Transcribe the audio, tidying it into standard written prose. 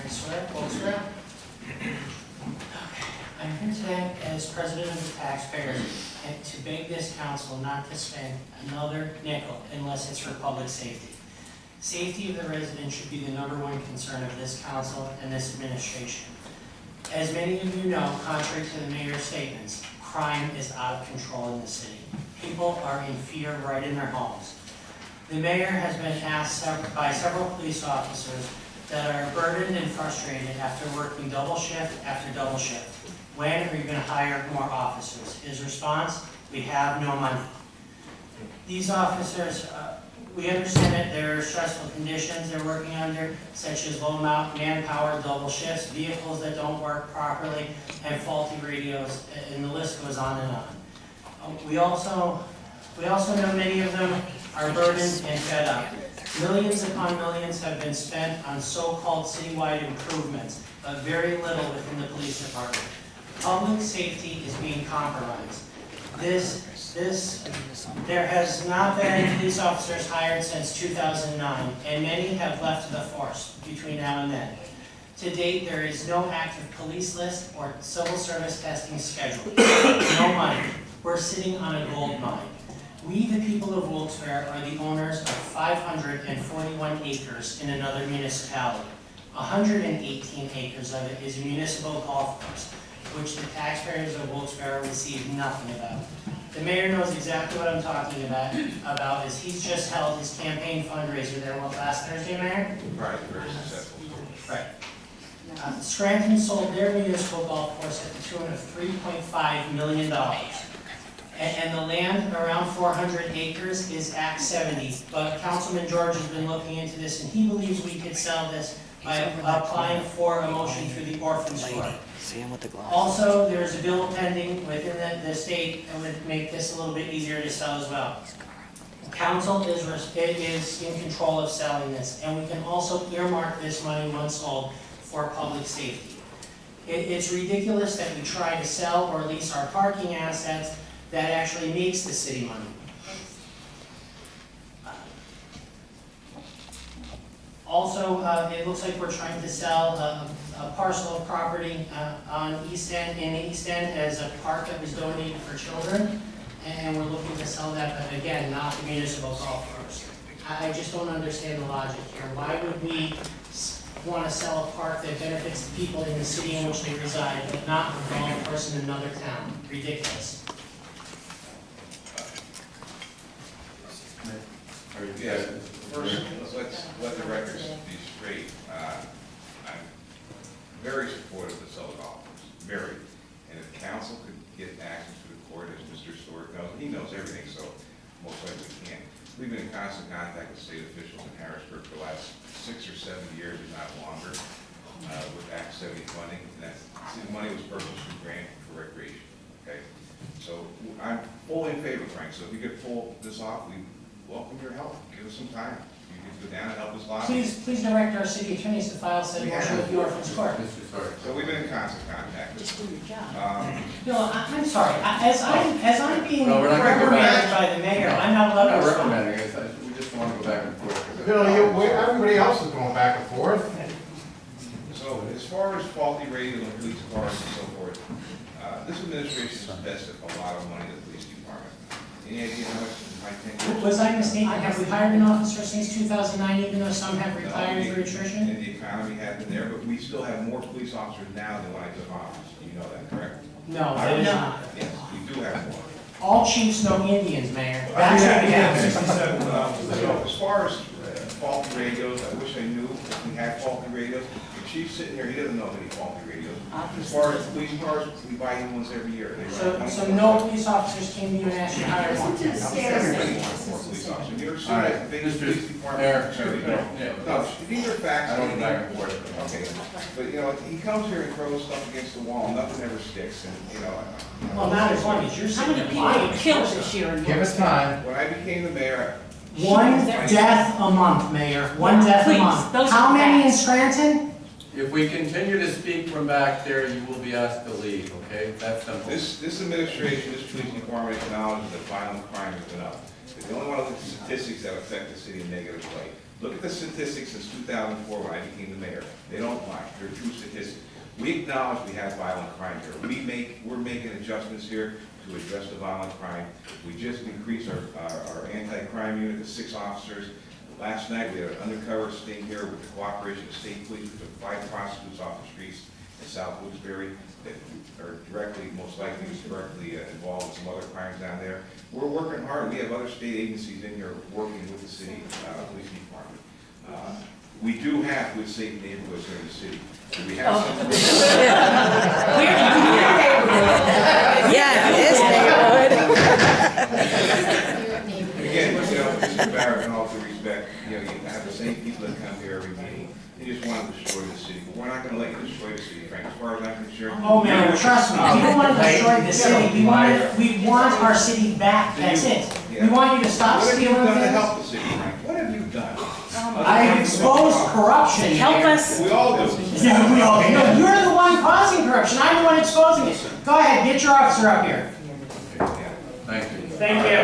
Sorick, Wilkes Barre. I'm here today as president of the taxpayers and to beg this council not to spend another nickel unless it's for public safety. Safety of the residents should be the #1 concern of this council and this administration. As many of you know, contrary to the mayor's statements, crime is out of control in the city. People are in fear right in their homes. The mayor has been asked by several police officers that are burdened and frustrated after working double shift after double shift. When are you going to hire more officers? His response, we have no money. These officers, we understand that there are stressful conditions they're working under, such as low manpower, double shifts, vehicles that don't work properly, and faulty radios, and the list goes on and on. We also know many of them are burdened and fed up. Millions upon millions have been spent on so-called citywide improvements, but very little within the police department. Public safety is being compromised. There has not been any police officers hired since 2009, and many have left the force between now and then. To date, there is no active police list or civil service testing scheduled. No money. We're sitting on a gold mine. We, the people of Wilkes Barre, are the owners of 541 acres in another municipality. 118 acres of it is a municipal golf course, which the taxpayers of Wilkes Barre receive nothing about. The mayor knows exactly what I'm talking about as he's just held his campaign fundraiser there last Thursday, Mayor? Right, very successful. Right. Scranton sold their municipal golf course at the tune of $3.5 million. And the land, around 400 acres, is Act 70. But Councilman George has been looking into this, and he believes we could sell this by applying for a motion through the orphans court. Also, there's a bill pending within the state that would make this a little bit easier to sell as well. Council is in control of selling this, and we can also earmark this money once sold for public safety. It's ridiculous that we try to sell or lease our parking assets that actually makes the city money. Also, it looks like we're trying to sell a parcel of property on East End, in the East End, as a park that was donated for children, and we're looking to sell that, but again, not the municipal golf course. I just don't understand the logic here. Why would we want to sell a park that benefits the people in the city in which they reside, but not a golf course in another town? Ridiculous. Yeah, first, let's let the records be straight. I'm very supportive of the sell golf course, very. And if council could get access to the court, as Mr. Sorick knows, he knows everything, so most likely we can. We've been in constant contact with state officials in Harrisburg for the last 6 or 7 years, if not longer, with Act 70 funding. And the money was purchased through grant for recreation, okay? So I'm fully in favor, Frank, so if we could pull this off, we welcome your help. Give us some time. You can go down and help us lobby. Please direct our city attorneys to file said motion with the orphans court. So we've been in constant contact. Just do your job. Bill, I'm sorry. As I'm being No, we're not gonna go reprimanded back. by the mayor, I'm not allowed to I'm not respond. recommending it, we just want to go back and forth. Bill, everybody else is going back and forth. So as far as faulty radios and police cars and so forth, this administration has invested a lot of money in the police department. Any idea how much in my 10 years? Was I mistaken? Have we hired an officer since 2009, even though some have retired through attrition? And the economy has been there, but we still have more police officers now than when I took office. You know that, correct? No, that is not. Yes, we do have more. All chiefs know Indians, Mayor. That's what we have. So as far as faulty radios, I wish I knew if we had faulty radios. The chief's sitting here, he doesn't know of any faulty radios. As far as police cars, we buy new ones every year. So no police officers came to you and asked you to hire one? Everybody wants more police officers. New York City All right, has the biggest Mr. police department. Mayor, No, these are facts. I don't go back and forth. Okay, but you know, he comes here and throws stuff against the wall, nothing ever sticks, and you know. Well, not as long as you're How sitting many there people lying. were killed this year in Give us time. When I became the mayor, One death a month, Mayor. One death a Please, month. those How are many in facts. Scranton? If we continue to speak from back there, you will be asked to leave, okay? That's simple. this administration, this police department acknowledges that violent crime has been up. They only want to look at the statistics that affect the city in a negative way. Look at the statistics since 2004 when I became the mayor. They don't lie, they're true statistics. We acknowledge we have violent crime here. We're making adjustments here to address the violent crime. We just increased our anti-crime unit to 6 officers. Last night, we had an undercover sting here with the cooperation of state police. We took 5 prostitutes off the streets in South Wilkes Barre that are directly, most likely, involved in some other crimes down there. We're working hard. We have other state agencies in here working with the city police department. We do have good, safe neighborhoods here in the city. Do we have some? Yeah, it is neighborhood. Again, Mr. Barrett, in all due respect, you have the same people that come here every meeting. They just want to destroy the city, but we're not going to let you destroy the city, Frank. As far as I'm concerned. Oh, man, trust me, we don't want to destroy the city, we want our city back, that's it. We want you to stop What have you stealing done to things. help the city, Frank? What have you done? I've exposed corruption. Help us. We all do. Yeah, we all, no, you're the one causing corruption, I'm the one exposing it. Go ahead, get your officer up here. Yeah. Thank you. Thank you.